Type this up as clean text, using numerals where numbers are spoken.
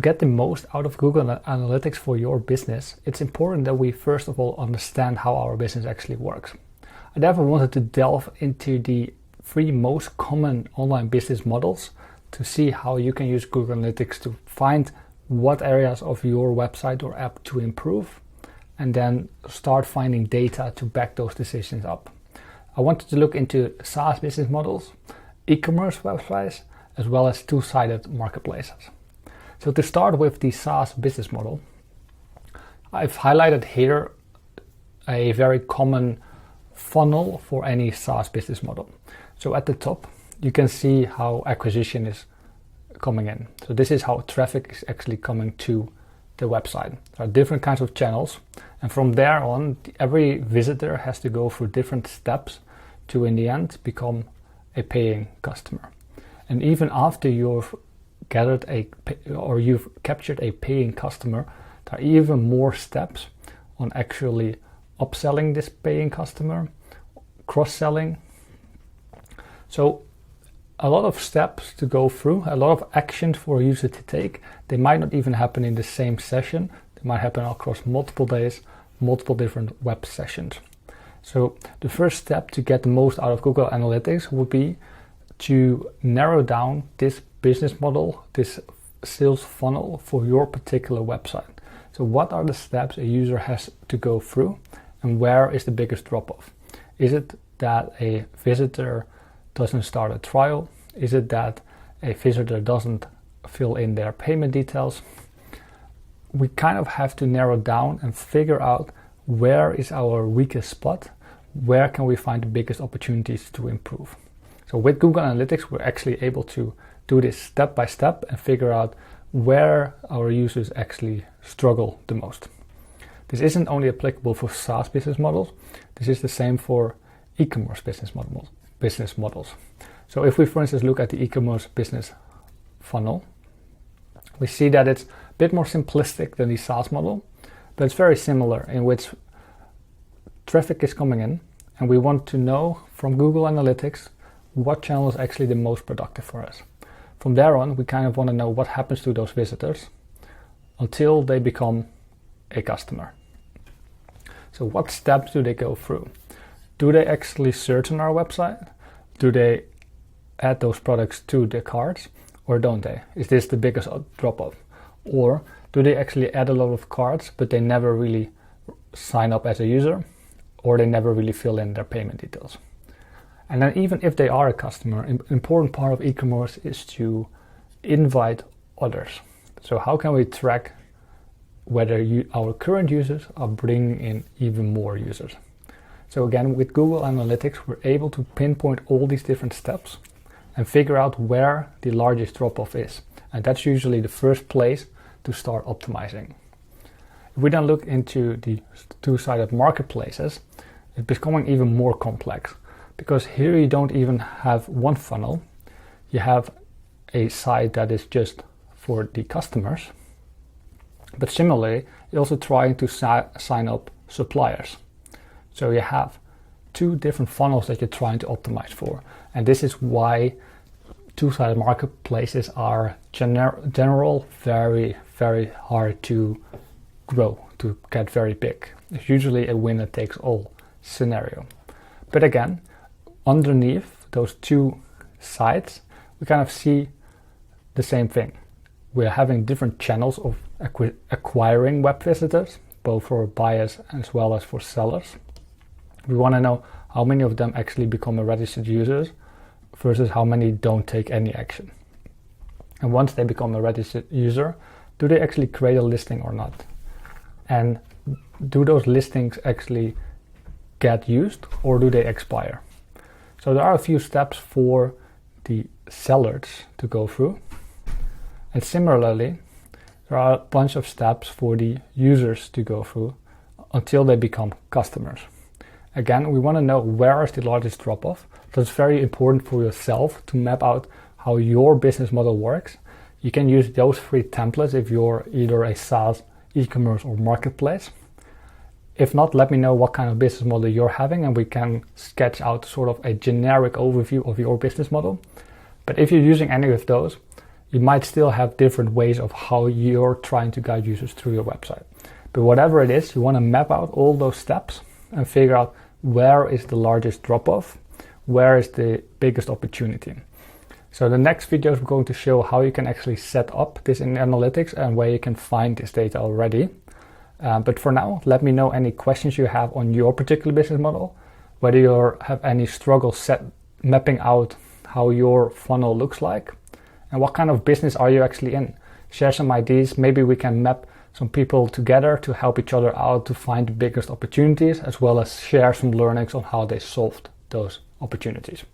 get the most out of Google Analytics for your business, it's important that we first of all understand how our business actually works. I therefore wanted to delve into the 3 most common online business models to see how you can use Google Analytics to find what areas of your website or app to improve, and then start finding data to back those decisions up. I wanted to look into SaaS business models, e-commerce websites, as well as two-sided marketplaces. So to start with the SaaS business model, I've highlighted here a very common funnel for any SaaS business model. So at the top, you can see how acquisition is coming in. So this is how traffic is actually coming to the website. There are different kinds of channels, and from there on, every visitor has to go through different steps to, in the end, become a paying customer. And even after you've you've captured a paying customer, there are even more steps on actually upselling this paying customer, cross-selling. So a lot of steps to go through, a lot of actions for a user to take. They might not even happen in the same session. They might happen across multiple days, multiple different web sessions. So the first step to get the most out of Google Analytics would be to narrow down this business model, this sales funnel for your particular website. So what are the steps a user has to go through, and where is the biggest drop-off? Is it that a visitor doesn't start a trial? Is it that a visitor doesn't fill in their payment details? We kind of have to narrow down and figure out where is our weakest spot, where can we find the biggest opportunities to improve. So with Google Analytics, we're actually able to do this step by step and figure out where our users actually struggle the most. This isn't only applicable for SaaS business models, this is the same for e-commerce business models. So if we, for instance, look at the e-commerce business funnel, we see that it's a bit more simplistic than the SaaS model, but it's very similar, in which traffic is coming in, and we want to know from Google Analytics what channel is actually the most productive for us. From there on, we kind of want to know what happens to those visitors until they become a customer. So what steps do they go through? Do they actually search on our website? Do they add those products to their carts, or don't they? Is this the biggest drop-off? Or do they actually add a lot of carts, but they never really sign up as a user, or they never really fill in their payment details? And then even if they are a customer, an important part of e-commerce is to invite others. So how can we track whether our current users are bringing in even more users? So again, with Google Analytics, we're able to pinpoint all these different steps and figure out where the largest drop-off is. And that's usually the first place to start optimizing. If we then look into the two-sided marketplaces, it's becoming even more complex, because here you don't even have one funnel. You have a site that is just for the customers, but similarly, you're also trying to sign up suppliers. So you have 2 different funnels that you're trying to optimize for. And this is why two-sided marketplaces are general very, very hard to grow, to get very big. It's usually a winner takes all scenario. But again, underneath those 2 sides, we kind of see the same thing. We're having different channels of acquiring web visitors, both for buyers as well as for sellers. We want to know how many of them actually become a registered user versus how many don't take any action. And once they become a registered user, do they actually create a listing or not? And do those listings actually get used, or do they expire? So there are a few steps for the sellers to go through. And similarly, there are a bunch of steps for the users to go through until they become customers. Again, we want to know where is the largest drop-off. So it's very important for yourself to map out how your business model works. You can use those 3 templates if you're either a SaaS, e-commerce, or marketplace. If not, let me know what kind of business model you're having, and we can sketch out sort of a generic overview of your business model. But if you're using any of those, You might still have different ways of how you're trying to guide users through your website. But whatever it is, you want to map out all those steps and figure out where is the largest drop-off, where is the biggest opportunity. So the next videos we're going to show how you can actually set up this in analytics and where you can find this data already. But for now, let me know any questions you have on your particular business model, whether you have any struggle mapping out how your funnel looks like, and what kind of business are you actually in. Share some ideas. Maybe we can map some people together to help each other out to find the biggest opportunities, as well as share some learnings on how they solved those opportunities.